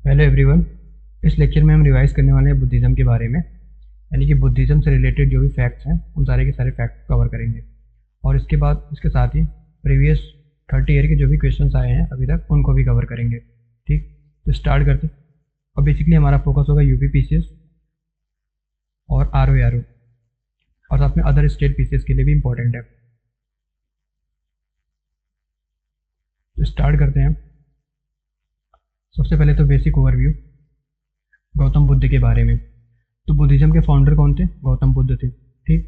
Hello everyone. इस lecture में हम रिवाइज करने वाले हैं बुद्धिज़्म के बारे में, यानी कि बुद्धिज़्म से रिलेटेड जो भी फैक्ट्स हैं उन सारे के सारे फैक्ट्स कवर करेंगे। और इसके बाद इसके साथ ही प्रीवियस 30 ईयर के जो भी क्वेश्चंस आए हैं अभी तक उनको भी कवर करेंगे। ठीक, तो स्टार्ट करते। और बेसिकली हमारा फोकस होगा यूपी पीसीएस और आरओ और साथ में अदर स्टेट पीसीएस के लिए भी इम्पोर्टेंट है। तो स्टार्ट करते हैं। सबसे पहले तो बेसिक ओवरव्यू गौतम बुद्ध के बारे में। तो बुद्धिज़्म के फाउंडर कौन थे? गौतम बुद्ध थे। ठीक,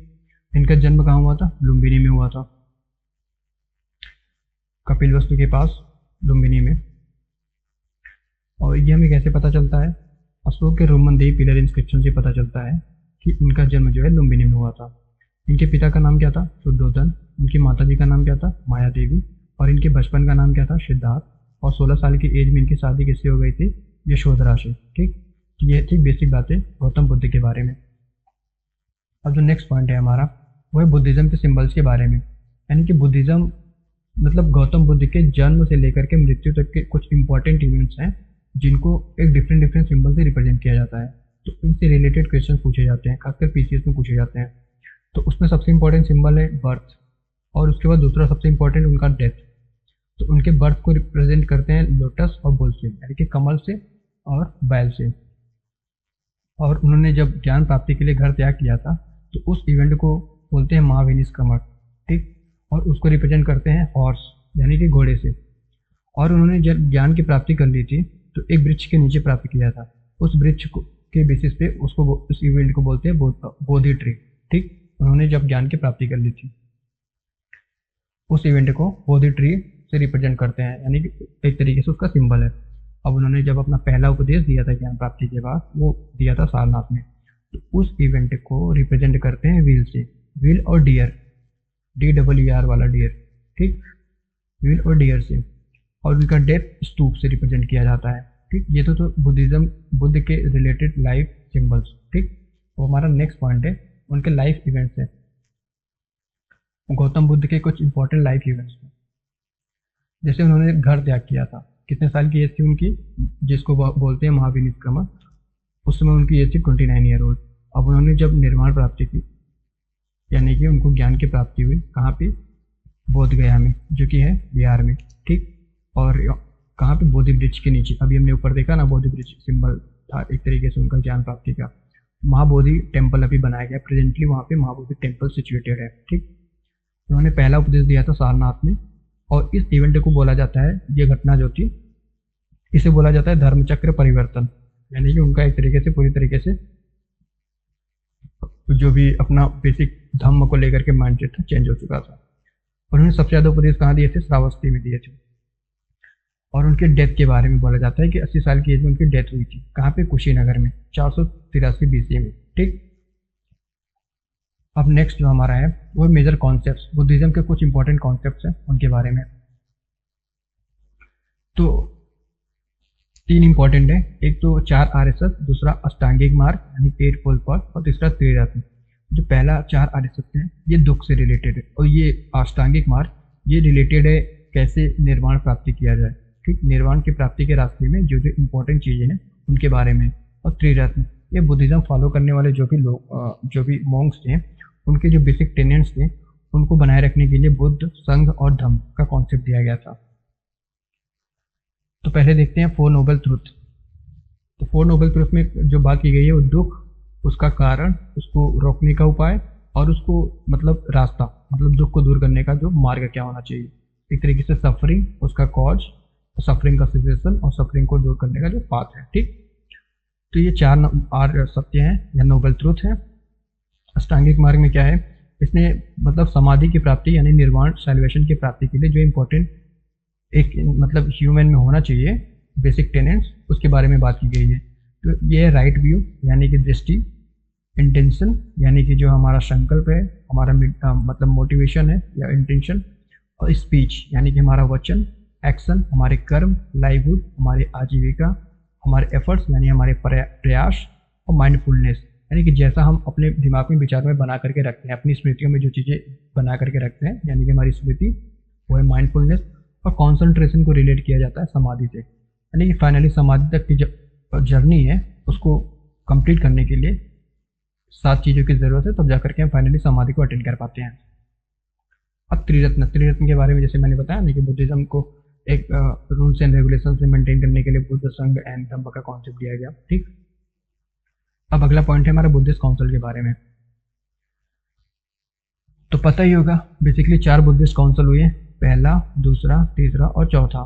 इनका जन्म कहाँ हुआ था? लुम्बिनी में हुआ था, कपिलवस्तु के पास लुम्बिनी में। और ये हमें कैसे पता चलता है? अशोक के रोमनदेही पिलर इंस्क्रिप्शन से पता चलता है कि इनका जन्म जो है लुम्बिनी में हुआ था। इनके पिता का नाम क्या था? शुद्धोधन। इनकी माता जी का नाम क्या था? माया देवी। और इनके बचपन का नाम क्या था? सिद्धार्थ। और 16 साल की एज में इनकी शादी किससे हो गई थी? यशोधरा से। ठीक, तो ये थी बेसिक बातें गौतम बुद्ध के बारे में। अब जो नेक्स्ट पॉइंट है हमारा वो है बुद्धिज़्म के सिंबल्स के बारे में। यानी कि बुद्धिज़्म मतलब गौतम बुद्ध के जन्म से लेकर के मृत्यु तक के कुछ इंपॉर्टेंट इवेंट्स हैं जिनको एक डिफरेंट सिंबल से रिप्रेजेंट किया जाता है। तो इनसे रिलेटेड क्वेश्चन पूछे जाते हैं, खासकर पीसीएस में पूछे जाते हैं। तो उसमें सबसे इंपॉर्टेंट सिंबल है बर्थ, और उसके बाद दूसरा सबसे इंपॉर्टेंट उनका डेथ। तो उनके बर्थ को रिप्रेजेंट करते हैं लोटस और बुल से, यानी कि कमल से और बैल से। और उन्होंने जब ज्ञान प्राप्ति के लिए घर त्याग किया था तो उस इवेंट को बोलते हैं महाविनिष्क्रमण। ठीक, और उसको रिप्रेजेंट करते हैं हॉर्स यानी कि घोड़े से। और उन्होंने जब ज्ञान की प्राप्ति कर ली थी तो एक वृक्ष के नीचे प्राप्त किया था। उस वृक्ष के बेसिस पे उसको उस इवेंट को बोलते हैं बोधि ट्री। ठीक, उन्होंने जब ज्ञान की प्राप्ति कर ली थी उस इवेंट को बोधि ट्री से रिप्रेजेंट करते हैं, यानी कि एक तरीके से उसका सिंबल है। अब उन्होंने जब अपना पहला उपदेश दिया था ज्ञान प्राप्ति के बाद, वो दिया था सारनाथ में। तो उस इवेंट को रिप्रेजेंट करते हैं व्हील से। व्हील और डियर, DEER वाला डियर। ठीक, व्हील और डियर से। और उनका डेथ स्तूप से रिप्रेजेंट किया जाता है। ठीक, ये तो बुद्धिज़्म बुद्ध के रिलेटेड लाइफ सिंबल्स। ठीक, वो हमारा नेक्स्ट पॉइंट है उनके लाइफ इवेंट्स है। गौतम बुद्ध के कुछ इंपॉर्टेंट लाइफ इवेंट्स हैं। जैसे उन्होंने घर त्याग किया था, कितने साल की एज थी उनकी, जिसको बोलते हैं महाविनिष्क्रमण। उस समय उनकी एज थी 29 ईयर ओल्ड। अब उन्होंने जब निर्वाण प्राप्ति की, यानी कि उनको ज्ञान की प्राप्ति हुई, कहाँ पे? बोध गया में, जो कि है बिहार में। ठीक, और कहाँ पे? बोधि वृक्ष के नीचे। अभी हमने ऊपर देखा ना, बोधि वृक्ष सिंबल था एक तरीके से उनका ज्ञान प्राप्ति का। महाबोधि टेम्पल अभी बनाया गया, प्रेजेंटली वहाँ पे महाबोधि टेम्पल सिचुएटेड है। ठीक, उन्होंने पहला उपदेश दिया था सारनाथ में। और इस इवेंट को बोला जाता है, ये घटना जो थी इसे बोला जाता है धर्मचक्र परिवर्तन। यानी कि उनका एक तरीके से पूरी तरीके से जो भी अपना बेसिक धम्म को लेकर के माइंडसेट था चेंज हो चुका था। और उन्होंने सबसे ज़्यादा उपदेश कहाँ दिए थे? श्रावस्ती में दिए थे। और उनके डेथ के बारे में बोला जाता है कि 80 साल की एज में उनकी डेथ हुई थी। कहाँ पे? कुशीनगर में, 483 BC में। ठीक, अब नेक्स्ट जो हमारा है वो मेजर कॉन्सेप्ट्स। बुद्धिज़्म के कुछ इंपॉर्टेंट कॉन्सेप्ट्स हैं उनके बारे में। तो 3 इंपॉर्टेंट है, एक तो 4 RSS, दूसरा अष्टांगिक मार्ग यानी 8 फुल पाथ, और तीसरा त्रिरत्न। जो पहला 4 RSS है ये दुख से रिलेटेड है, और ये अष्टांगिक मार्ग ये रिलेटेड है कैसे निर्वाण प्राप्ति किया जाए। ठीक, निर्वाण की प्राप्ति के रास्ते में जो जो इंपॉर्टेंट चीज़ें हैं उनके बारे में। और त्रिरत्न ये बुद्धिज़्म फॉलो करने वाले जो भी लोग जो भी मॉन्क्स थे उनके जो बेसिक टेनेंट्स थे उनको बनाए रखने के लिए बुद्ध, संघ और धम्म का कॉन्सेप्ट दिया गया था। तो पहले देखते हैं 4 नोबल ट्रुथ। तो 4 नोबल ट्रुथ में जो बात की गई है वो दुख, उसका कारण, उसको रोकने का उपाय, और उसको मतलब रास्ता, मतलब दुख को दूर करने का जो मार्ग क्या होना चाहिए। एक तरीके से सफरिंग, उसका कॉज, सफरिंग का सिचुएशन, और सफरिंग को दूर करने का जो पाथ है। ठीक, तो ये 4 सत्य हैं या नोबल ट्रुथ है। अष्टांगिक मार्ग में क्या है? इसने मतलब समाधि की प्राप्ति यानी निर्वाण सैल्वेशन की प्राप्ति के लिए जो इम्पोर्टेंट एक मतलब ह्यूमन में होना चाहिए बेसिक टेनेंट्स, उसके बारे में बात की गई है। तो ये है राइट व्यू यानी कि दृष्टि, इंटेंशन यानी कि जो हमारा संकल्प है, हमारा मतलब मोटिवेशन है या इंटेंशन, और स्पीच यानी कि हमारा वचन, एक्शन हमारे कर्म, लाइवहुड हमारे आजीविका, हमारे एफर्ट्स यानी हमारे प्रयास, और माइंडफुलनेस यानी कि जैसा हम अपने दिमाग में विचार में बना करके रखते हैं, अपनी स्मृतियों में जो चीज़ें बना करके रखते हैं यानी कि हमारी स्मृति, वो है माइंडफुलनेस। और कॉन्सेंट्रेशन को रिलेट किया जाता है समाधि से, यानी कि फाइनली समाधि तक की जब जर्नी है उसको कंप्लीट करने के लिए 7 चीज़ों की ज़रूरत है, तब जाकर के हम फाइनली समाधि को अटेंड कर पाते हैं। अब त्रिरत्न के बारे में जैसे मैंने बताया ना कि बुद्धिज्म को एक रूल्स एंड रेगुलेशन में मेंटेन करने के लिए बुद्ध संघ एंड धम्म का कॉन्सेप्ट दिया गया। ठीक, अब अगला पॉइंट है हमारा बुद्धिस्ट काउंसिल के बारे में। तो पता ही होगा बेसिकली 4 बुद्धिस्ट काउंसिल हुए, पहला, दूसरा, तीसरा और चौथा,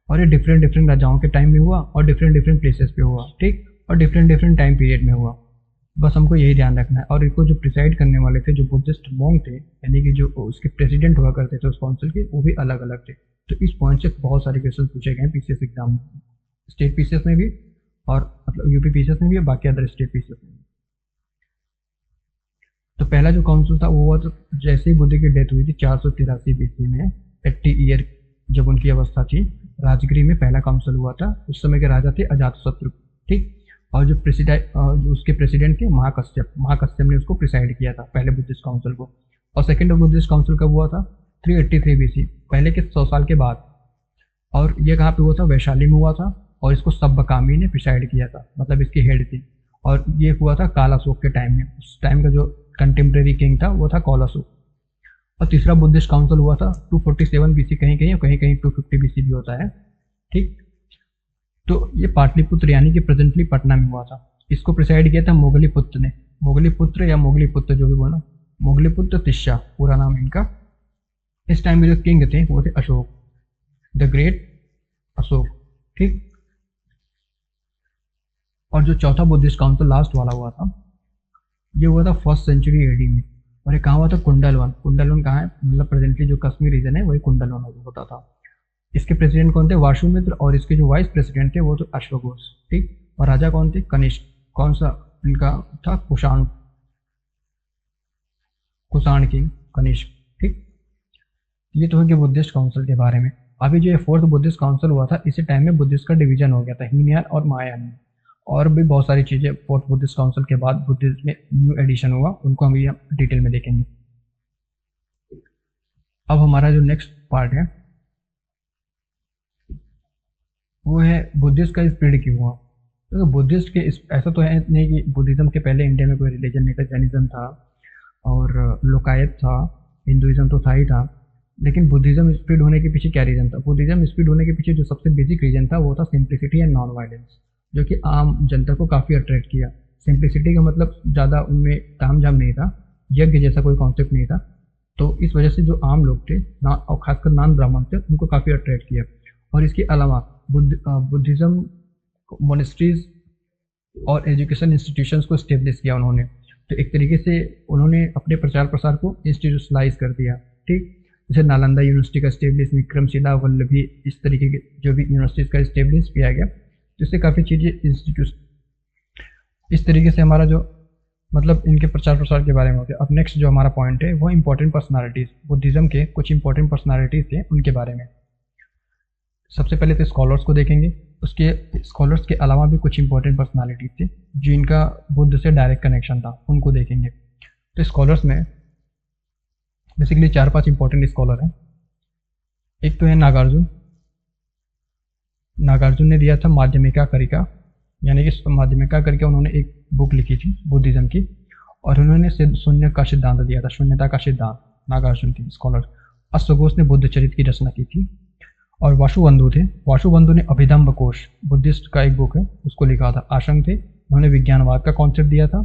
और ये डिफरेंट डिफरेंट राजाओं के टाइम में हुआ और डिफरेंट डिफरेंट प्लेसेस पे हुआ। ठीक, और डिफरेंट डिफरेंट टाइम पीरियड में हुआ। बस हमको यही ध्यान रखना है। और इनको जो प्रिसाइड करने वाले थे, जो बुद्धिस्ट मॉन्क थे, यानी कि जो उसके प्रेसिडेंट हुआ करते थे उस काउंसिल के, वो भी अलग अलग थे। तो इस पॉइंट से बहुत सारे क्वेश्चन पूछे गए हैं पीसीएस एग्जाम में, स्टेट पीसीएस में भी और मतलब यूपी पीसीएस में भी और बाकी अदर स्टेट पीसीएस में भी। तो पहला जो काउंसिल था वो हुआ तो जैसे ही बुद्ध की डेथ हुई थी 483 बीसी में, 80 ईयर जब उनकी अवस्था थी, राजगिरी में पहला काउंसिल हुआ था। उस समय के राजा थे अजातशत्रु। ठीक, और जो उसके प्रेसिडेंट थे महाकश्यप ने उसको प्रिसाइड किया था पहले बुद्धिस्ट काउंसिल को। और सेकेंड बुद्धिस्ट काउंसिल कब हुआ था? 383 बीसी, पहले के 100 साल के बाद। और ये कहाँ पे हुआ था? वैशाली में हुआ था। और इसको सब्बकामी ने प्रिसाइड किया था, मतलब इसकी हेड थी। और ये हुआ था कालाशोक के टाइम में। उस टाइम का जो कंटेम्प्रेरी किंग था वो था कौलाशोक। और तीसरा बुद्धिस्ट काउंसिल हुआ था 247 बीसी कहीं कहीं, और कहीं कहीं 250 बीसी भी होता है। ठीक, तो ये पाटलिपुत्र यानी कि प्रेजेंटली पटना में हुआ था। इसको प्रिसाइड किया था मोगलीपुत्र ने। मोगलीपुत्र या मोगलीपुत्र जो भी बोला, मोगलीपुत्र तिस्सा पूरा नाम इनका। इस टाइम में जो किंग थे वो थे अशोक, द ग्रेट अशोक। ठीक, और जो चौथा बुद्धिस्ट काउंसिल लास्ट वाला हुआ था, ये हुआ था 1st सेंचुरी एडी में। और ये कहाँ हुआ था? कुंडलवन। कुंडलवन कहाँ है? मतलब प्रेजेंटली जो कश्मीर रीजन है वही कुंडलवन होता था। इसके प्रेसिडेंट कौन थे? वासुमित्र। और इसके जो वाइस प्रेसिडेंट थे वो तो अश्वघोष। ठीक, और राजा कौन थे? कनिष्क। कौन सा इनका था? कुषाण किंग कनिष्क। ठीक, ये तो है कि बुद्धिस्ट काउंसिल के बारे में। अभी जो ये 4th बुद्धिस्ट काउंसिल हुआ था, इसी टाइम में बुद्धिस्ट का डिवीजन हो गया था हीनयान और महायान में। और भी बहुत सारी चीजें 4th बुद्धिस्ट काउंसिल के बाद बुद्धिज्म में न्यू एडिशन हुआ, उनको हम ये डिटेल में देखेंगे। अब हमारा जो नेक्स्ट पार्ट है वो है बुद्धिस्ट का स्प्रेड क्यों हुआ। तो बुद्धिस्ट के ऐसा तो है नहीं कि बुद्धिज्म के पहले इंडिया में कोई रिलीजन नहीं था। जैनिज्म था और लोकायत था, हिंदुइज्म तो था ही था। लेकिन बुद्धिज्म स्प्रेड होने के पीछे क्या रीजन था? बुद्धिज्म स्प्रेड होने के पीछे जो सबसे बेसिक रीजन था वो था सिंप्लिसिटी एंड नॉन वायलेंस, जो कि आम जनता को काफ़ी अट्रैक्ट किया। सिंप्लिसिटी का मतलब ज़्यादा उनमें तामझाम नहीं था, यज्ञ जैसा कोई कॉन्सेप्ट नहीं था। तो इस वजह से जो आम लोग थे ना, और खासकर नॉन ब्राह्मण थे, उनको काफ़ी अट्रैक्ट किया। और इसके अलावा बुद्धिज्म मोनेस्ट्रीज और एजुकेशन इंस्टीट्यूशंस को स्टेब्लिश किया उन्होंने। तो एक तरीके से उन्होंने अपने प्रचार प्रसार को इंस्टीट्यूशनलाइज कर दिया। ठीक, जैसे नालंदा यूनिवर्सिटी का स्टेब्लिश, विक्रमशिला, वल्लभी, इस तरीके के जो भी यूनिवर्सिटीज़ का स्टेब्लिश किया गया, जिससे काफ़ी चीज़ें इंस्टीट्यूट इस तरीके से हमारा जो मतलब इनके प्रचार प्रसार के बारे में होते हैं। अब नेक्स्ट जो हमारा पॉइंट है वो इंपॉर्टेंट पर्सनालिटीज़, बुद्धिज्म के कुछ इंपॉर्टेंट पर्सनालिटीज़ थे उनके बारे में। सबसे पहले तो स्कॉलर्स को देखेंगे। उसके स्कॉलर्स के अलावा भी कुछ इंपॉर्टेंट पर्सनालिटीज़ थे जो इनका बुद्ध से डायरेक्ट कनेक्शन था, उनको देखेंगे। तो स्कॉलर्स में बेसिकली 4-5 इंपॉर्टेंट स्कॉलर हैं। एक तो है नागार्जुन। नागार्जुन ने दिया था माध्यमिका करिका, यानी कि माध्यमिका करके उन्होंने एक बुक लिखी थी बुद्धिज्म की, और उन्होंने शून्य का सिद्धांत दिया था, शून्यता का सिद्धांत। नागार्जुन की स्कॉलर। अश्वघोष ने बुद्ध चरित्र की रचना की थी। और वासुबंधु थे। वासुबंधु ने अभिधम्म कोश बुद्धिस्ट का एक बुक है उसको लिखा था। आशंक थे, उन्होंने विज्ञानवाद का कॉन्सेप्ट दिया था।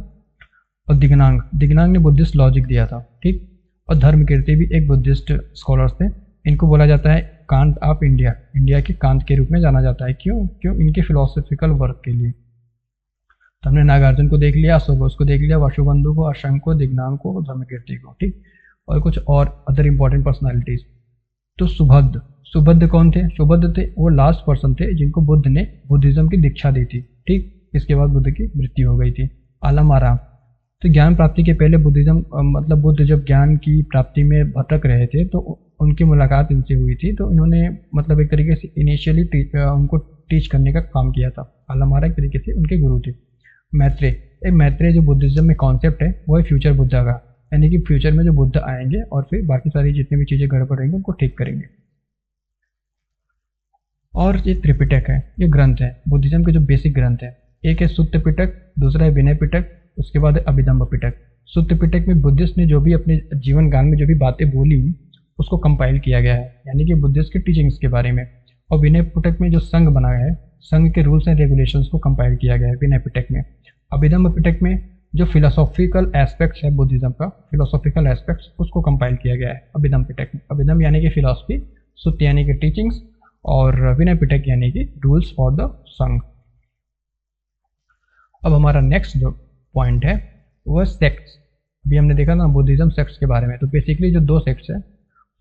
और दिग्नांग ने बुद्धिस्ट लॉजिक दिया था। ठीक, और धर्मकीर्ति भी एक बुद्धिस्ट स्कॉलर्स थे। इनको बोला जाता है कांट ऑफ इंडिया, इंडिया के कांट के रूप में जाना जाता है। क्यों? इनके फिलोसफिकल वर्क के लिए। तो हमने नागार्जुन को देख लिया, अश्वघोष को देख लिया, वासुबंधु को, आशंक को, दिग्नांग को, धर्मकीर्ति को। ठीक, और कुछ और अदर इंपॉर्टेंट पर्सनालिटीज। तो सुबुद्ध कौन थे? सुबुद्ध थे वो लास्ट पर्सन थे जिनको बुद्ध ने बुद्धिज्म की दीक्षा दी थी। ठीक, इसके बाद बुद्ध की मृत्यु हो गई थी। आलमाराम, तो ज्ञान प्राप्ति के पहले बुद्धिज्म मतलब बुद्ध जब ज्ञान की प्राप्ति में भटक रहे थे तो उनकी मुलाकात इनसे हुई थी। तो इन्होंने मतलब एक तरीके से इनिशियली उनको टीच करने का काम किया था। आलमारा एक तरीके से उनके गुरु थे। मैत्रेय जो बुद्धिज्म में कॉन्सेप्ट है वो है फ्यूचर बुद्धा का, यानी कि फ्यूचर में जो बुद्ध आएंगे और फिर बाकी सारी जितनी भी चीज़ें गड़बड़ रहेंगी उनको ठीक करेंगे। और ये त्रिपिटक है, ये ग्रंथ है, बुद्धिज्म के जो बेसिक ग्रंथ है। एक है सुत्त पिटक, दूसरा है विनय पिटक, उसके बाद है अभिधम्म पिटक। सुत्त पिटक में बुद्धिस्ट ने जो भी अपने जीवन काल में जो भी बातें बोली उसको कंपाइल किया गया है, यानी कि बुद्धिस्ट के टीचिंग्स के बारे में। और विनय पिटक में जो संघ बनाया है, संघ के रूल्स एंड रेगुलेशंस को कंपाइल किया गया है विनय पिटक में। अभिधम्म पिटक में जो फिलोसॉफिकल एस्पेक्ट्स है बुद्धिज्म का, फिलोसॉफिकल एस्पेक्ट्स उसको कंपाइल किया गया है अभिधम्म पिटक में। अभिधम्म यानी कि फिलोसफी, सुत्त यानी कि टीचिंग्स, और विनय पिटक यानी कि रूल्स फॉर द संघ। अब हमारा नेक्स्ट जो पॉइंट है वो है सेक्ट्स। अभी हमने देखा ना बुद्धिज्म सेक्ट्स के बारे में, तो बेसिकली जो दो सेक्ट्स है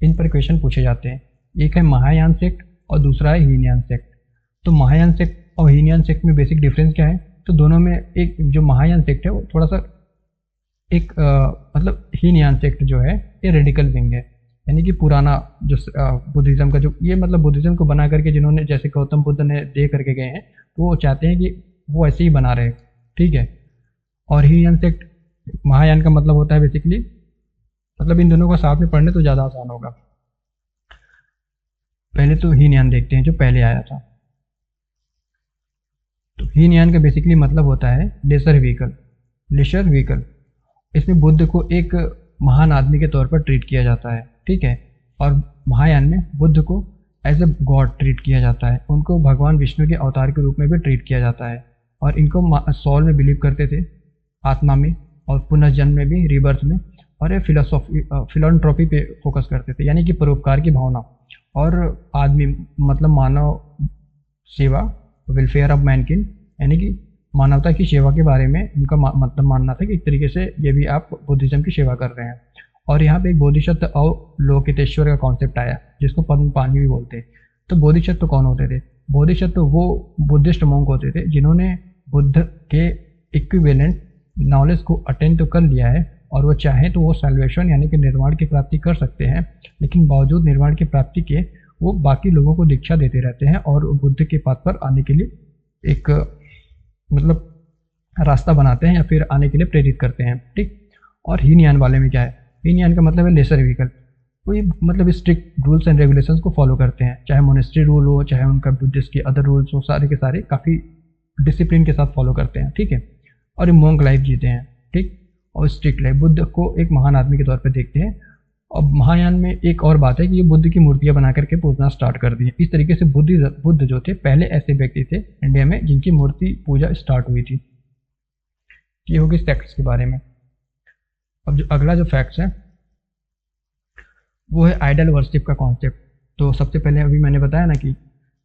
इन पर क्वेश्चन पूछे जाते हैं। एक है महायान सेक्ट और दूसरा है हीनयान सेक्ट। तो महायान सेक्ट और हीनयान सेक्ट में बेसिक डिफरेंस क्या है? तो दोनों में एक जो महायान सेक्ट है वो थोड़ा सा एक मतलब हीनयान सेक्ट जो है ये रेडिकल विंग है, यानी कि पुराना जो बुद्धिज्म का जो ये मतलब बुद्धिज्म को बना करके जिन्होंने जैसे गौतम बुद्ध ने दे करके गए हैं तो वो चाहते हैं कि वो ऐसे ही बना रहे, ठीक है। और हीनयान सेक्ट, महायान का मतलब होता है बेसिकली, मतलब इन दोनों को साथ में पढ़ने तो ज़्यादा आसान होगा। पहले तो हीनयान देखते हैं जो पहले आया था। तो हीनयान का बेसिकली मतलब होता है लेसर व्हीकल, लेसर व्हीकल। इसमें बुद्ध को एक महान आदमी के तौर पर ट्रीट किया जाता है, ठीक है। और महायान में बुद्ध को एज ए गॉड ट्रीट किया जाता है, उनको भगवान विष्णु के अवतार के रूप में भी ट्रीट किया जाता है। और इनको सॉल में बिलीव करते थे, आत्मा में, और पुनर्जन्म में भी, रीबर्थ में। और ये फिलॉन्ट्रोपी पे फोकस करते थे, यानी कि परोपकार की भावना और आदमी मतलब मानव सेवा, वेलफेयर ऑफ मैनकिन, यानी कि मानवता की सेवा के बारे में उनका मतलब मानना था कि एक तरीके से ये भी आप बुद्धिज्म की सेवा कर रहे हैं। और यहाँ पे एक बोधिसत्व अवलोकितेश्वर का कॉन्सेप्ट आया जिसको पद्म पाणि भी बोलते हैं। तो बोधिसत्व कौन होते थे? बोधिसत्व वो बुद्धिस्ट मॉन्क होते थे जिन्होंने बुद्ध के इक्विवेलेंट नॉलेज को अटेंड तो कर लिया है, और वो चाहे तो वो सैल्वेशन यानी कि निर्वाण की प्राप्ति कर सकते हैं, लेकिन बावजूद निर्वाण की प्राप्ति के वो बाकी लोगों को दीक्षा देते रहते हैं और बुद्ध के पथ पर आने के लिए एक मतलब रास्ता बनाते हैं या फिर आने के लिए प्रेरित करते हैं, ठीक। और हीनयान वाले में क्या है? हीनयान का मतलब है लेसर व्हीकल। वो ये मतलब स्ट्रिक्ट रूल्स एंड रेगुलेशंस को फॉलो करते हैं, चाहे मोनेस्ट्री रूल हो, चाहे उनका बुद्धिस्ट के अदर रूल्स हो, सारे के सारे काफ़ी डिसिप्लिन के साथ फॉलो करते हैं, ठीक है। और ये मोंक लाइफ जीते हैं, ठीक, और स्ट्रिक्ट लाइफ। बुद्ध को एक महान आदमी के तौर पर देखते हैं। और महायान में एक और बात है कि ये बुद्ध की मूर्तियां बना करके पूजना स्टार्ट कर दी है। इस तरीके से बुद्ध जो थे पहले ऐसे व्यक्ति थे इंडिया में जिनकी मूर्ति पूजा स्टार्ट हुई थी। ये होगी सेक्ट्स के बारे में। अब जो अगला जो फैक्ट्स है वो है आइडल वर्शिप का कॉन्सेप्ट। तो सबसे पहले अभी मैंने बताया ना कि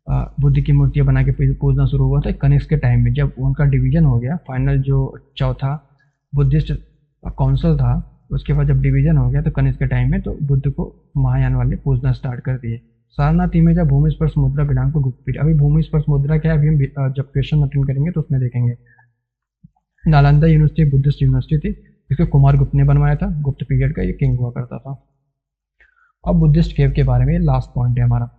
बुद्ध की मूर्तियां बना के पूजना शुरू हुआ था कनिष्क के टाइम में, जब उनका डिवीजन हो गया, फाइनल जो चौथा बुद्धिस्ट काउंसिल था, उसके बाद जब डिवीजन हो गया तो कनिष्क के टाइम में तो बुद्ध को महायान वाले पूजना स्टार्ट कर दिए। सारनाथ में जब भूमि स्पर्श मुद्रा बिलांग को गुप्त पीरियड। अभी भूमि स्पर्श मुद्रा क्या है अभी हम जब क्वेश्चन अटेंड करेंगे तो उसमें देखेंगे। नालंदा यूनिवर्सिटी बुद्धिस्ट यूनिवर्सिटी थी, इसको कुमार गुप्त ने बनवाया था, गुप्त पीरियड का ये किंग हुआ करता था। अब बुद्धिस्ट केव के बारे में लास्ट पॉइंट है हमारा,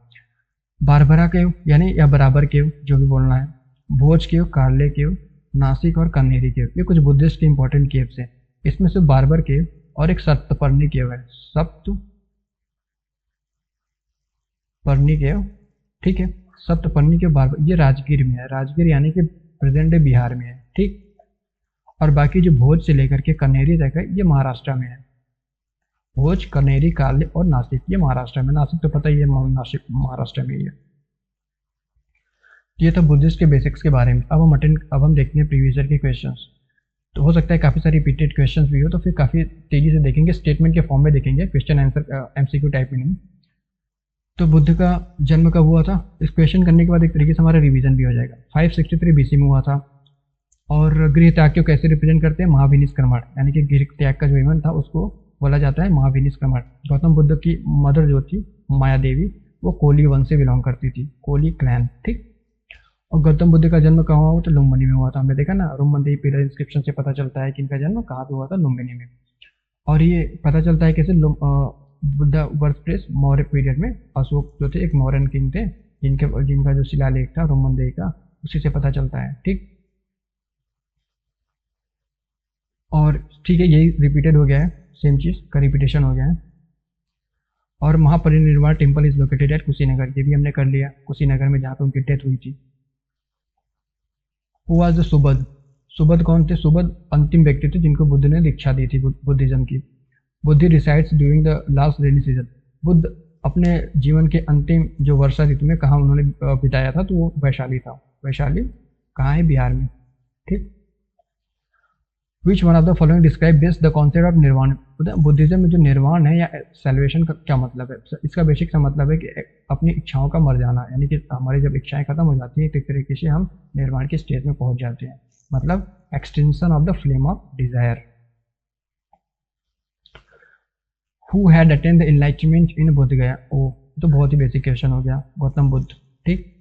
बारबरा केव यानी या बराबर केव जो भी बोलना है, भोज केव, कार्ले केव, नासिक और कन्हेरी केव, ये कुछ बुद्धिस्ट के इंपॉर्टेंट केव्स हैं। इसमें से बारबर केव और एक सप्तपर्णी केव है, सप्तपर्णी केव, ठीक है। सप्तपर्णी केव बारबर, ये राजगीर में है, राजगीर यानी कि प्रेजेंट डे बिहार में है, ठीक। और बाकी जो भोज से लेकर के कन्हेरी तक है ये महाराष्ट्र में है। भोज, कन्हेरी, कार्ले और नासिक ये महाराष्ट्र में, नासिक तो पता ही है नासिक महाराष्ट्र में ही है। ये था बुद्धिस्ट के बेसिक्स के बारे में। अब हम देखते हैं प्रीवियस ईयर के क्वेश्चंस। तो हो सकता है काफ़ी सारी रिपीटेड क्वेश्चंस भी हो, तो फिर काफ़ी तेज़ी से देखेंगे, स्टेटमेंट के फॉर्म में देखेंगे, क्वेश्चन आंसर एमसीक्यू टाइप में नहीं। तो बुद्ध का जन्म कब हुआ था? इस क्वेश्चन करने के बाद एक तरीके से हमारा रिवीजन भी हो जाएगा। 563 BC में हुआ था। और गृह त्याग को कैसे रिप्रेजेंट करते हैं? महाविनिष्क्रमण, यानी कि गृह त्याग का जो इवेंट था उसको बोला जाता है महाविनिष्क्रमण। गौतम बुद्ध की मदर जो थी माया देवी, वो कोली वंश से बिलोंग करती थी, कोली क्लैन, ठीक। और गौतम बुद्ध का जन्म कहाँ हुआ? तो लुम्बिनी में हुआ था। हमने देखा ना रुमनदेही पिलर इंस्क्रिप्शन से पता चलता है कि इनका जन्म कहाँ पे हुआ था, लुम्बिनी में। और ये पता चलता है कैसे? Buddha birth place Maurya period में, अशोक जो थे एक मौर्यन किंग थे जिनका जो शिलालेख था रुमनदेही का, उसी से पता चलता है, ठीक। और ठीक है, यही रिपीटेड हो गया है, सेम चीज़ का रिपीटेशन हो गया है। और Mahaparinirvana temple is located at Kushinagar, ये भी हमने कर लिया, कुशीनगर में जहाँ पे उनकी डेथ हुई थी। Who was the Subhadda? Subhadda कौन थे? सुबद अंतिम व्यक्ति थे जिनको बुद्ध ने दीक्षा दी थी बुद्धिज्म की। Buddha resides during the last rainy season. Buddha अपने जीवन के अंतिम जो वर्षा ऋतु में कहाँ उन्होंने बिताया था, तो वो वैशाली था। वैशाली कहाँ है? बिहार में। ठीक। Which one of the following describe best the concept of निर्वाण? बुद्धिज्म में जो निर्वाण है या सेल्वेशन का क्या मतलब है? इसका बेसिक सा मतलब है कि अपनी इच्छाओं का मर जाना, यानी कि हमारी जब इच्छाएं खत्म हो जाती है तो एक तरीके से हम निर्वाण के स्टेज में पहुंच जाते हैं, मतलब extension of the flame of desire. Who had attend the enlightenment in Bodh Gaya? ओ तो बहुत ही बेसिक क्वेश्चन हो गया, गौतम बुद्ध। ठीक।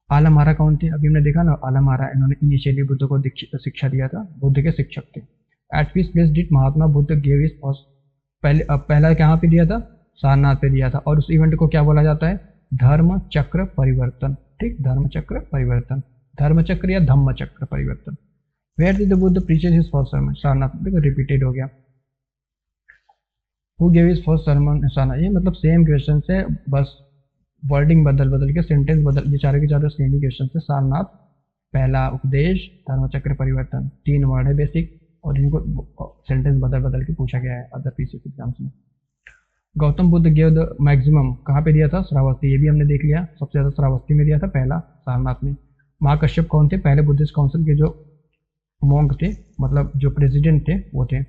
आलमारा कौन थे? अभी हमने देखा ना, आलमारा इन्होंने इनिशियली बुद्ध को शिक्षा दिया था, बुद्ध के शिक्षक थे। Eight which place did Mahatma Buddha give his first? पहला कहाँ पे दिया था? सारनाथ पे दिया था। और उस इवेंट को क्या बोला जाता है? धर्म चक्र परिवर्तन। ठीक, धर्म चक्र परिवर्तन, धर्म चक्र या Dhamma Chakra Parivartan. Where did the Buddha preaches his first sermon? Sarnath. देखो रिपीटेड हो गया। Who give his first sermon? Sarnath. ये मतलब सेम क्वेश्चन से बस वर्डिंग बदल बदल के सेंटेंस बदल, ये चारों के चारों सेम ही क्वेश्चन से। सारनाथ, पहला उपदेश, धर्मचक्र परिवर्तन, 3 वर्ड है बेसिक, और इनको सेंटेंस बदल बदल के पूछा गया है अदर पीसीएस एग्जाम्स में। Gautam Buddha give the maximum कहाँ पे दिया था? श्रावस्ती। ये भी हमने देख लिया, सबसे ज्यादा श्रावस्ती में दिया था, पहला सारनाथ में। महाकश्यप कौन थे? पहले बुद्धिस्ट काउंसिल के जो मॉन्क थे, मतलब जो प्रेसिडेंट थे वो थे।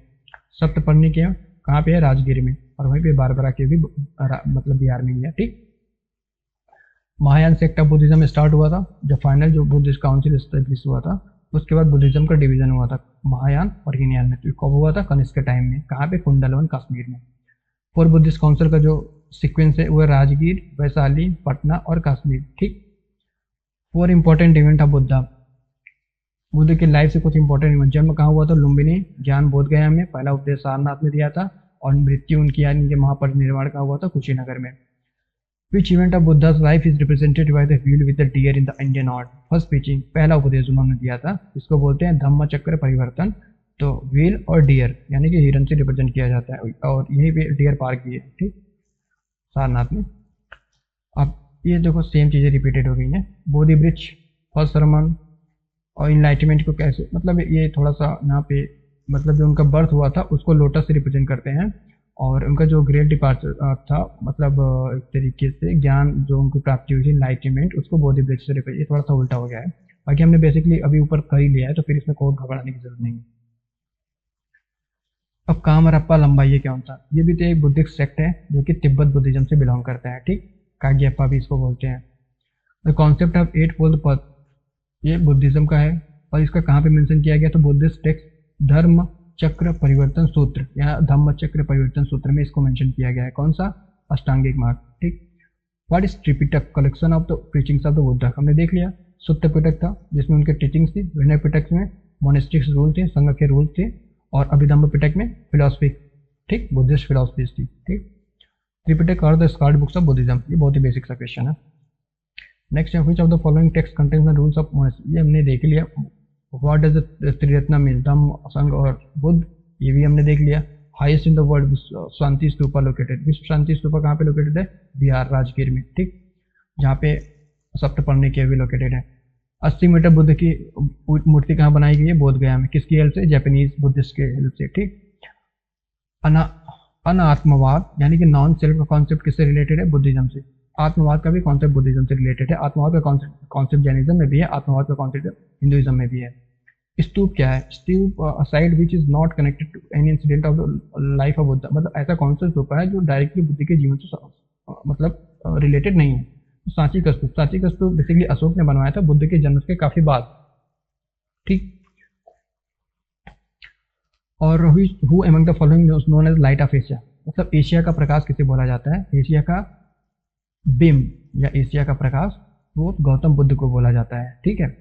सप्तपर्णी के कहाँ पे है? राजगीर में। और वहीं पे बारबरा के भी मतलब बिहार में ही है। ठीक। Mahayana sect of Buddhism start हुआ था जब फाइनल जो बुद्धिस्ट काउंसिल एस्टेब्लिश हुआ था, उसके बाद बुद्धिज्म का डिवीजन हुआ था महायान और हीनयान में। तो कब हुआ था? कनिष्क के टाइम में। कहाँ पे? कुंडलवन, कश्मीर में। 4 बुद्धिस्ट काउंसिल का जो सीक्वेंस है वो है राजगीर, वैशाली, पटना और कश्मीर। ठीक। 4 important event of Buddha. Buddha की लाइफ से कुछ इंपॉर्टेंट इवेंट। जन्म कहाँ हुआ था? लुम्बिनी, ज्ञान बोध गया में। पहला उपदेश सारनाथ में दिया था। और मृत्यु उनकी यानी कि महापरिनिर्वाण का हुआ था कुशीनगर में। Which event of Buddha's life is represented by the wheel with the deer in the Indian art? First preaching, पहला उपदेश उन्होंने दिया था, इसको बोलते हैं धम्म चक्र परिवर्तन। तो व्हील और डियर यानी कि हिरन से रिप्रेजेंट किया जाता है, और यहीं पे डियर पार्क भी है। ठीक, सारनाथ में। अब ये देखो सेम चीजें रिपीटेड हो गई हैं। बोधि वृक्ष, फर्स्ट सरमन, और इनलाइटमेंट को कैसे, मतलब ये थोड़ा सा यहाँ पे मतलब जो उनका बर्थ हुआ था उसको लोटस से रिप्रेजेंट करते हैं, और उनका जो ग्रेट डिपार्चर था, मतलब एक तरीके से ज्ञान जो उनको प्राप्ति हुई थी इनलाइटमेंट, उसको बोधि वृक्ष से रिप्रेजेंट। ये थोड़ा सा उल्टा हो गया है, बाकी हमने बेसिकली अभी ऊपर कर ही लिया है, तो फिर इसमें कोई घबराने की जरूरत नहीं है। अब कामरप्पा लंबाई क्या होता है? ये भी तो एक बुद्धिस्ट सेक्ट है जो कि तिब्बत बुद्धिज्म से बिलोंग करता है। ठीक, काग्यप्पा भी इसको बोलते हैं। द कॉन्सेप्ट ऑफ 8 फोल्ड पथ, ये बुद्धिज्म का है, और इसका कहाँ पे मेंशन किया गया? तो बुद्धिस्ट टेक्स्ट धर्म चक्र परिवर्तन सूत्र या धम्म चक्र परिवर्तन सूत्र में इसको मेंशन किया गया है। कौन सा? अष्टांगिक मार्ग। ठीक। What is Tripitaka? Collection of the teachings of the Buddha. हमने देख लिया। सुत्त पिटक था जिसमें उनके टीचिंग्स थी, विनय पिटक में मोनेस्टिक्स रूल थे, संघ के रूल थे, और अभिधम्म पिटक में फिलोसफी, ठीक, बुद्धिस्ट फिलोसफी थी। ठीक। Tripitaka are the sacred books of Buddhism. ये बहुत ही बेसिक सा क्वेश्चन है। नेक्स्ट है which of the following text contains the rules of monastery. ये हमने देख लिया। What does the Triratna mean? Dhamma, Sangha और बुद्ध। ये भी हमने देख लिया। Highest in the world Shanti Stupa located. Vishwa Shanti stupa कहाँ पे लोकेटेड है? बिहार, राजगीर में। ठीक, जहाँ पे सप्तपर्णी केव भी लोकेटेड है। 80 मीटर बुद्ध की मूर्ति कहाँ बनाई गई है? बोध गया में। किसकी हेल्प से? जापानीज बुद्धिस्ट के हेल्प से। ठीक। अनात्मवाद यानी कि नॉन सेल्फ का कॉन्सेप्ट किससे रिलेटेड है? बुद्धिज्म से। आत्मवाद का भी कॉन्सेप्ट बुद्धिज्म से रिलेटेड है। आत्मवाद का कॉन्सेप्ट जैनिज्म में भी है, आत्मवाद का कॉन्सेप्ट हिंदुइज्म में भी है। स्तूप क्या है? Stupa site which is not connected to any incident of the life of Buddha. मतलब ऐसा कौन सा स्तूप है जो डायरेक्टली बुद्ध के जीवन से मतलब रिलेटेड नहीं है। तो सांची का स्तूप, सांची का स्तूप बेसिकली अशोक ने बनवाया था बुद्ध के जन्म के काफी बाद। ठीक। और who among the following known as light of Asia? मतलब एशिया का प्रकाश किसे बोला जाता है? एशिया का बिम या एशिया का प्रकाश वो गौतम बुद्ध को बोला जाता है। ठीक है।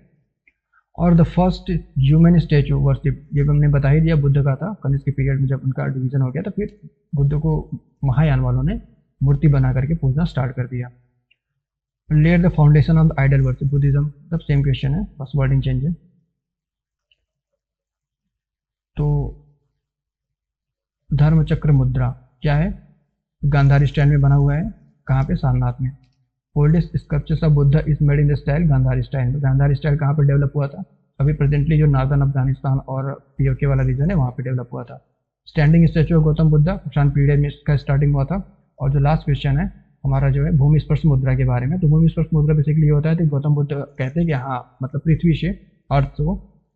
और the first human statue worship, ये हमने बता ही दिया, बुद्ध का था। कनिष्क के पीरियड में जब उनका डिवीजन हो गया तो फिर बुद्ध को महायान वालों ने मूर्ति बना करके पूजना स्टार्ट कर दिया। Laid the foundation of the idol worship Buddhism. मतलब सेम क्वेश्चन है, बस वर्डिंग चेंज है। तो धर्म चक्र मुद्रा क्या है? गांधारी स्टाइल में बना हुआ है। कहाँ पे? सारनाथ में। Oldest sculptures of Buddha is made in the style Gandhari style. Gandhari style कहाँ पर डेवलप हुआ था? अभी प्रेजेंटली जो नार्दर्न अफगानिस्तान और पीओके वाला रीजन है वहाँ पे डेवलप हुआ था। Standing statue of Gautam Buddha Kushan period में इसका स्टार्टिंग हुआ था। और जो लास्ट क्वेश्चन है हमारा जो है भूमि स्पर्श मुद्रा के बारे में, तो भूमि स्पर्श मुद्रा बेसिकली ये होता है कि गौतम बुद्ध कहते हैं कि हाँ मतलब पृथ्वी से अर्थ को,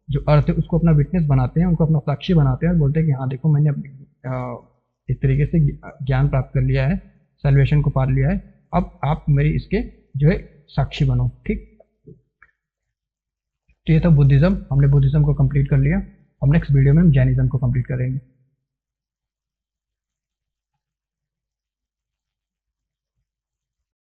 जो अर्थ है उसको अपना विटनेस बनाते हैं, उनको अपना साक्षी बनाते हैं और बोलते हैं कि हाँ देखो मैंने इस तरीके से ज्ञान प्राप्त कर लिया है, सैल्वेशन को पा लिया है, अब आप मेरी इसके जो है साक्षी बनो। ठीक, तो ये था बुद्धिज्म, हमने बुद्धिज्म को कंप्लीट कर लिया। अब नेक्स्ट वीडियो में हम जैनिज्म को कंप्लीट करेंगे।